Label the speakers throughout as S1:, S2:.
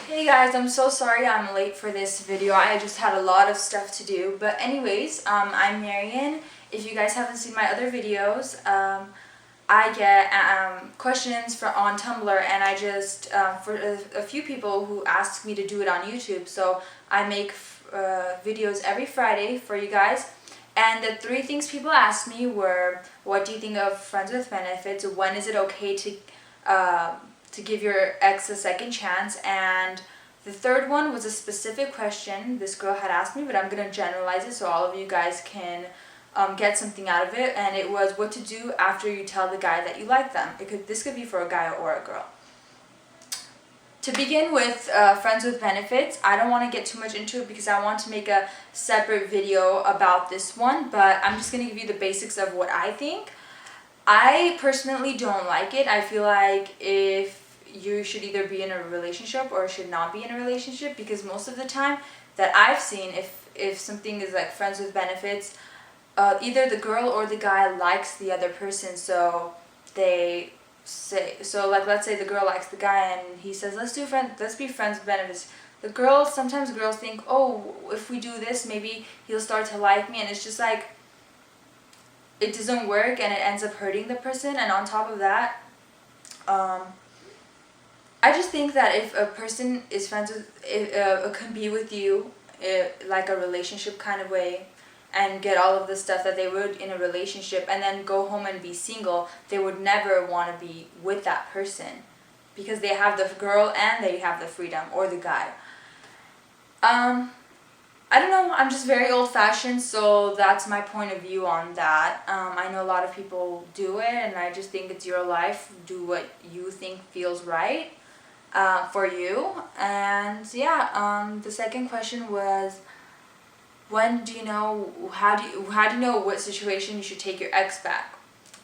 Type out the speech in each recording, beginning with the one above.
S1: Hey guys, I'm so sorry I'm late for this video. I just had a lot of stuff to do. But anyways, I'm Marian. If you guys haven't seen my other videos, I get questions on Tumblr, and I just, for a few people who asked me to do it on YouTube. So I make videos every Friday for you guys. And the three things people asked me were, what do you think of friends with benefits? When is it okay to give your ex a second chance? And the third one was a specific question this girl had asked me, but I'm going to generalize it so all of you guys can get something out of it. And it was what to do after you tell the guy that you like them. This could be for a guy or a girl. To begin with, friends with benefits, I don't want to get too much into it because I want to make a separate video about this one, but I'm just going to give you the basics of what I think. I personally don't like it. I feel like if you should either be in a relationship or should not be in a relationship, because most of the time that I've seen, if something is like friends with benefits, either the girl or the guy likes the other person, so they say, so like let's say the girl likes the guy and he says let's be friends with benefits. Sometimes girls think, oh, if we do this maybe he'll start to like me, and it's just like it doesn't work and it ends up hurting the person. And on top of that, I just think that if a person is friends with, can be with you like a relationship kind of way, and get all of the stuff that they would in a relationship, and then go home and be single, they would never want to be with that person because they have the girl and they have the freedom, or the guy. I don't know, I'm just very old-fashioned, so that's my point of view on that. I know a lot of people do it, and I just think it's your life. Do what you think feels right for you. And yeah, the second question was, how do you know what situation you should take your ex back?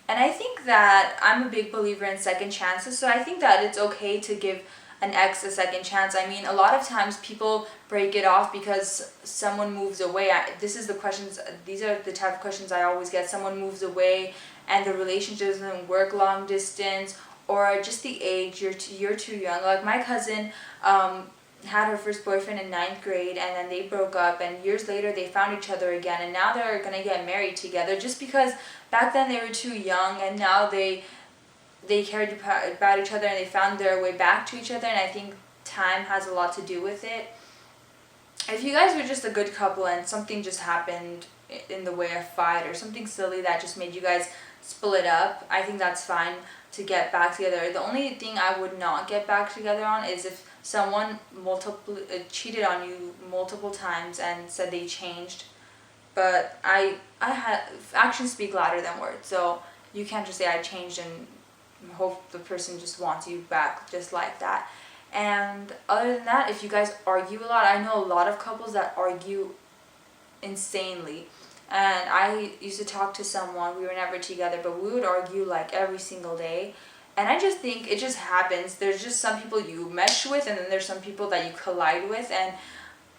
S1: And I think that I'm a big believer in second chances, so I think that it's okay to give an ex a second chance. I mean, a lot of times people break it off because someone moves away. These are the type of questions I always get. Someone moves away and the relationship doesn't work long distance, or just the age, you're too young. Like my cousin had her first boyfriend in 9th grade, and then they broke up, and years later they found each other again, and now they're gonna get married together, just because back then they were too young, and now they cared about each other and they found their way back to each other. And I think time has a lot to do with it. If you guys were just a good couple and something just happened in the way of fight or something silly that just made you guys split up, I think that's fine to get back together. The only thing I would not get back together on is if someone cheated on you multiple times and said they changed. But actions speak louder than words, so you can't just say I changed and hope the person just wants you back just like that. And other than that, if you guys argue a lot, I know a lot of couples that argue insanely. And I used to talk to someone, we were never together, but we would argue like every single day. And I just think it just happens. There's just some people you mesh with, and then there's some people that you collide with, and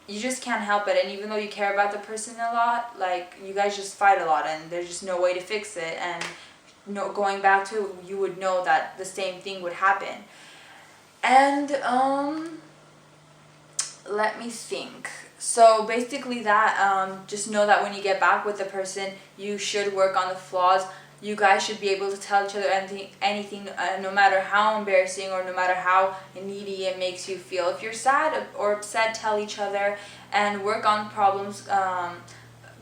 S1: you just can't help it. And even though you care about the person a lot, like you guys just fight a lot, and there's just no way to fix it. And going back to it, you would know that the same thing would happen. And let me think. So basically that, just know that when you get back with the person, you should work on the flaws. You guys should be able to tell each other anything, no matter how embarrassing or no matter how needy it makes you feel. If you're sad or upset, tell each other and work on problems.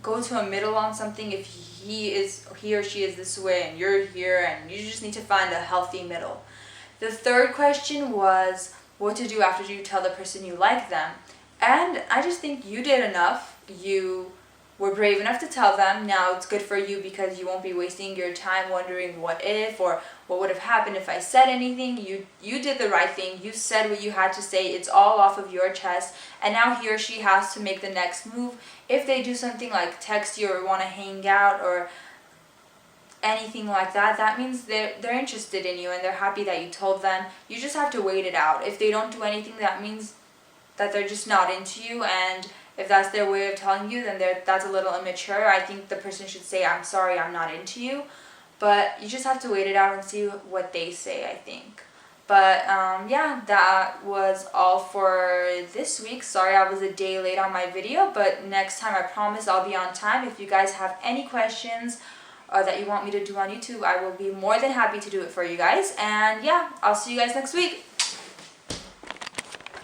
S1: Go to a middle on something. If he or she is this way and you're here, and you just need to find a healthy middle. The third question was what to do after you tell the person you like them. And I just think you did enough. You were brave enough to tell them. Now it's good for you because you won't be wasting your time wondering what if, or what would have happened if I said anything. You did the right thing. You said what you had to say. It's all off of your chest. And now he or she has to make the next move. If they do something like text you or want to hang out or anything like that, that means they're interested in you and they're happy that you told them. You just have to wait it out. If they don't do anything, that means that they're just not into you, and if that's their way of telling you, then that's a little immature. I think the person should say, I'm sorry, I'm not into you. But you just have to wait it out and see what they say, I think. But yeah, that was all for this week. Sorry I was a day late on my video, but next time I promise I'll be on time. If you guys have any questions that you want me to do on YouTube, I will be more than happy to do it for you guys. And yeah, I'll see you guys next week.